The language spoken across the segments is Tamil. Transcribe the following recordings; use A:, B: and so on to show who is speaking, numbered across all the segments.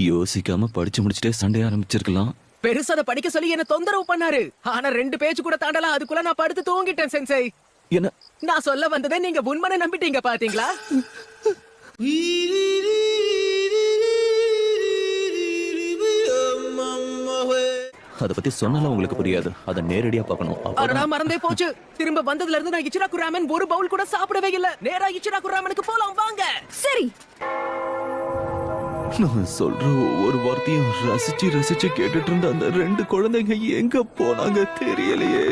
A: யோசிக்காம படிச்சு முடிச்சுட்டே சண்டை ஆரம்பிச்சிருக்கலாம்.
B: பெருசா அதை படிக்க சொல்லி என்ன தொந்தரவு பண்ணாரு. ஆனா 2 பேஜ் கூட தாண்டலாம், அதுக்குள்ள நான் படுத்து தூங்கிட்டேன் சென்சை.
A: என்ன
B: நான் சொல்ல வந்ததை நீங்க உண்மனை நம்பிட்டீங்க பாத்தீங்களா?
A: அத பத்தி சொன்னாலும் உங்களுக்கு புரியாது. அத நேரடியா பார்க்கணும்.
B: அடடா, மறந்தே போச்சு. திரும்ப வந்ததுல இருந்து நான் இச்சிராக்கு ராமன் ஒரு பவுல் கூட சாப்பிடவே இல்ல. நேரா இச்சிராக்கு ராமனுக்கு போலாம் வாங்க.
C: சரி,
A: நான் சொல்ற ஒவ்வொரு வார்த்தையும் ரசிச்சு ரசிச்சு கேட்டுட்டு இருந்த அந்த 2 குழந்தைங்க எங்க போனாங்க தெரியலையே.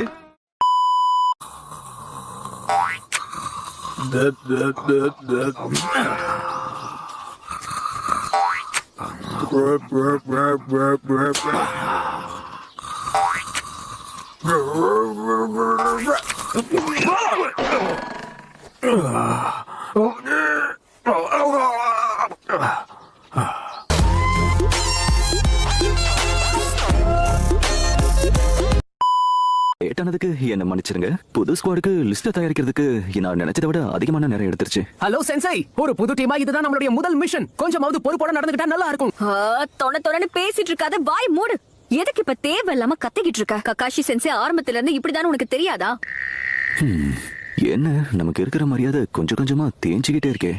A: லேட்டானதுக்கு என்ன மன்னிச்சிருங்க. புது ஸ்குவாடுக்கு லிஸ்ட் தயாரிக்கிறதுக்கு நான் நினைச்சதை விட அதிகமான நேரம் எடுத்துருச்சு.
B: ஹலோ சென்சை, ஒரு புது டீமா இதுதான் நம்மளுடைய முதல் மிஷன். கொஞ்சமாவது பொறுப்போட நடந்துக்கிட்டா நல்லா இருக்கும்.
C: தொண பேசிட்டு இருக்காத, வாய் மூடு. எதுக்கு இப்ப தேவையில்லாம கத்திக்கிட்டு இருக்க? ககாஷி சென்சை ஆரம்பத்துல இருந்து இப்படிதான் உனக்கு தெரியாதா?
A: என்ன நமக்கு இருக்கிற மரியாதை கொஞ்சம் கொஞ்சமா தேஞ்சுக்கிட்டே இருக்கே.